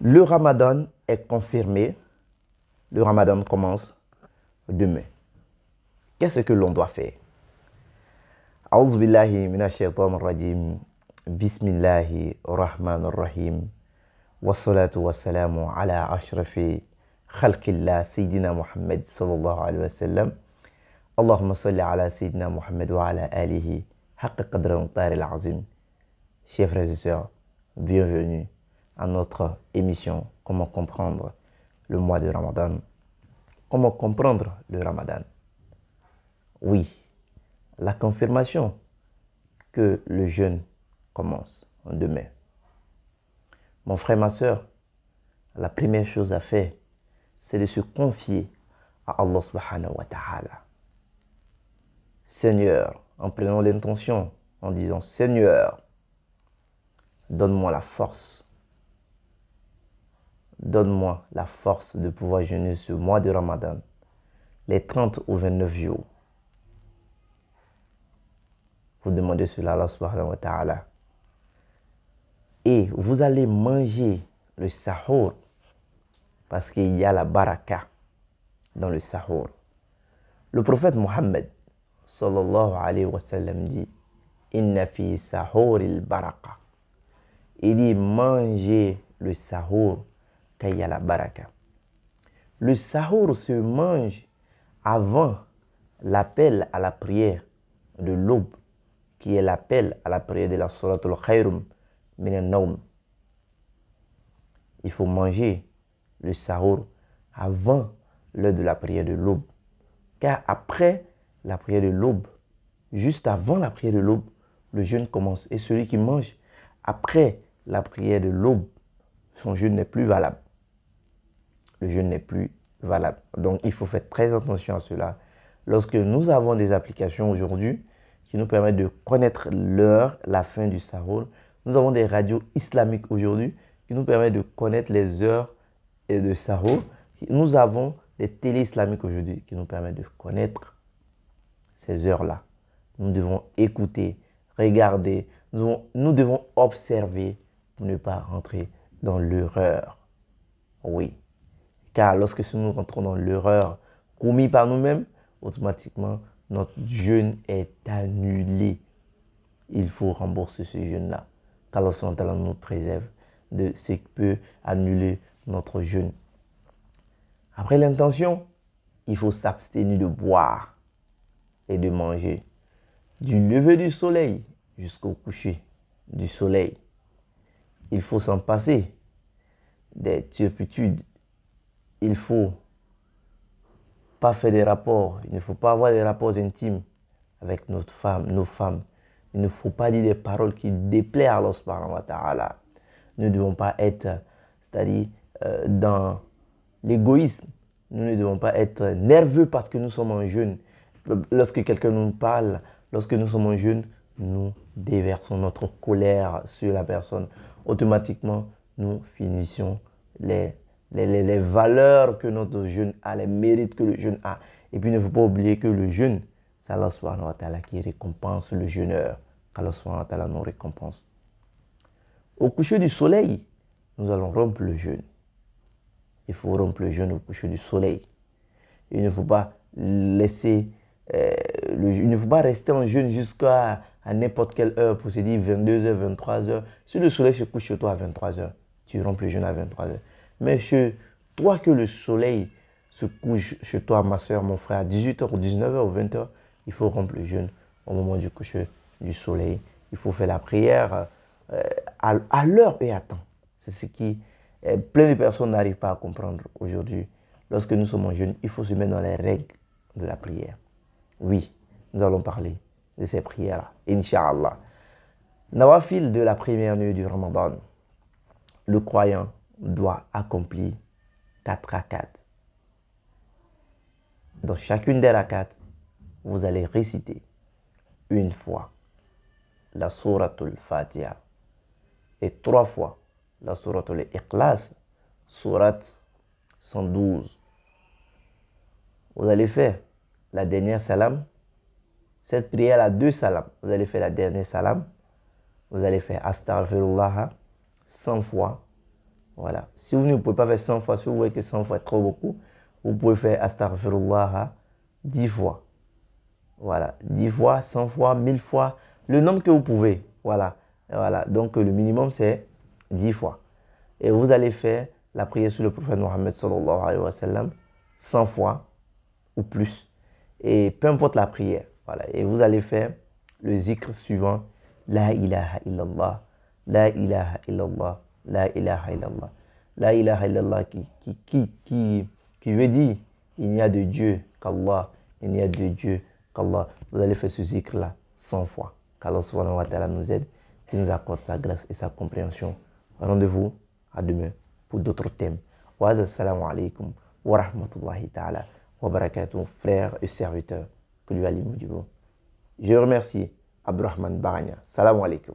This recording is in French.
Le Ramadan est confirmé. Le Ramadan commence demain. Qu'est-ce que l'on doit faire? A'udhu billahi minash shaitanir rajim. Bismillahir rahmanir rahim. Wassalatu wassalamu ala ashrafi khalqillah Sayyidina Muhammad sallallahu alayhi wa sallam. Allahumma salli ala Sayyidina Muhammad wa ala alihi haqqa qadra wa taril azim. Chers frères et sœurs, bienvenue à notre émission Comment comprendre le mois de Ramadan. Comment comprendre le Ramadan? Oui, la confirmation que le jeûne commence demain. Mon frère, ma soeur, la première chose à faire, c'est de se confier à Allah subhanahu wa ta'ala. Seigneur, en prenant l'intention, en disant Seigneur, donne-moi la force. Donne-moi la force de pouvoir jeûner ce mois de Ramadan, les 30 ou 29 jours. Vous demandez cela à Allah subhanahu wa ta'ala. Et vous allez manger le sahur, parce qu'il y a la baraka dans le sahur. Le prophète Mohammed sallallahu alayhi wa sallam dit Inna fi sahuril baraka. Il dit mangez le sahur car il y a la baraka. Le sahur se mange avant l'appel à la prière de l'aube, qui est l'appel à la prière de la suratul khayrum min an-nawm. Il faut manger le sahur avant l'heure de la prière de l'aube. Car après la prière de l'aube, juste avant la prière de l'aube, le jeûne commence. Et celui qui mange après la prière de l'aube, son jeûne n'est plus valable. Le jeûne n'est plus valable. Donc il faut faire très attention à cela. Lorsque nous avons des applications aujourd'hui qui nous permettent de connaître l'heure, la fin du sahur, nous avons des radios islamiques aujourd'hui qui nous permettent de connaître les heures de sahur. Nous avons des télés islamiques aujourd'hui qui nous permettent de connaître ces heures-là. Nous devons écouter, regarder, nous devons observer pour ne pas rentrer dans l'erreur. Oui, car lorsque nous rentrons dans l'erreur commise par nous-mêmes, automatiquement notre jeûne est annulé. Il faut rembourser ce jeûne-là. Qu'Allah nous préserve de ce qui peut annuler notre jeûne. Après l'intention, il faut s'abstenir de boire et de manger. Du lever du soleil jusqu'au coucher du soleil. Il faut s'en passer des turpitudes. Il ne faut pas faire des rapports. Il ne faut pas avoir des rapports intimes avec nos femmes. Il ne faut pas dire des paroles qui déplaisent à Allah subhanahu wa ta'ala. Nous ne devons pas être, c'est-à-dire dans l'égoïsme. Nous ne devons pas être nerveux parce que nous sommes en jeûne. Lorsque quelqu'un nous parle, lorsque nous sommes en jeûne, nous déversons notre colère sur la personne. Automatiquement, nous finissons les valeurs que notre jeûne a, les mérites que le jeûne a. Et puis, il ne faut pas oublier que le jeûne, c'est Allah subhanahu wa ta'ala qui récompense le jeûneur. Allah subhanahu wa ta'ala nous récompense. Au coucher du soleil, nous allons rompre le jeûne. Il faut rompre le jeûne au coucher du soleil. Il ne faut pas laisser, il ne faut pas rester en jeûne jusqu'à n'importe quelle heure pour se dire 22h, 23h. Si le soleil se couche chez toi à 23h, tu rompes le jeûne à 23h. Mais chez toi que le soleil se couche chez toi, ma soeur, mon frère, à 18h ou 19h ou 20h, il faut rompre le jeûne au moment du coucher du soleil. Il faut faire la prière à l'heure et à temps. C'est ce qui plein de personnes n'arrivent pas à comprendre aujourd'hui. Lorsque nous sommes en jeûne, il faut se mettre dans les règles de la prière. Oui, nous allons parler de ces prières-là, Inch'Allah. Nawafil de la première nuit du Ramadan. Le croyant doit accomplir 4 rakats. Dans chacune des rakats, vous allez réciter une fois la souratul Fatiha et 3 fois la souratul Ikhlas, sourate 112. Vous allez faire la dernière salam. Cette prière a 2 salams. Vous allez faire la dernière salam. Vous allez faire Astaghfirullah 100 fois. Voilà. Si vous ne pouvez pas faire 100 fois, si vous voyez que 100 fois est trop beaucoup, vous pouvez faire astaghfirullah 10 fois. Voilà. 10 fois, 100 fois, 1000 fois, le nombre que vous pouvez. Voilà. Voilà. Donc le minimum c'est 10 fois. Et vous allez faire la prière sur le prophète Mohammed sallallahu alayhi wa sallam 100 fois ou plus. Et peu importe la prière. Voilà. Et vous allez faire le zikr suivant. La ilaha illallah. La ilaha illallah. La ilaha illallah. La ilaha illallah qui veut dire il n'y a de Dieu qu'Allah. Il n'y a de Dieu qu'Allah. Vous allez faire ce zikr-là 100 fois. Qu'Allah subhanahu wa ta'ala nous aide, qui nous accorde sa grâce et sa compréhension. Rendez-vous à demain pour d'autres thèmes. Wa assalamu alaikum wa rahmatullahi ta'ala wa barakatuh, frères et serviteurs que lui a. Je remercie Abdurrahman Baragna. Salam alaikum.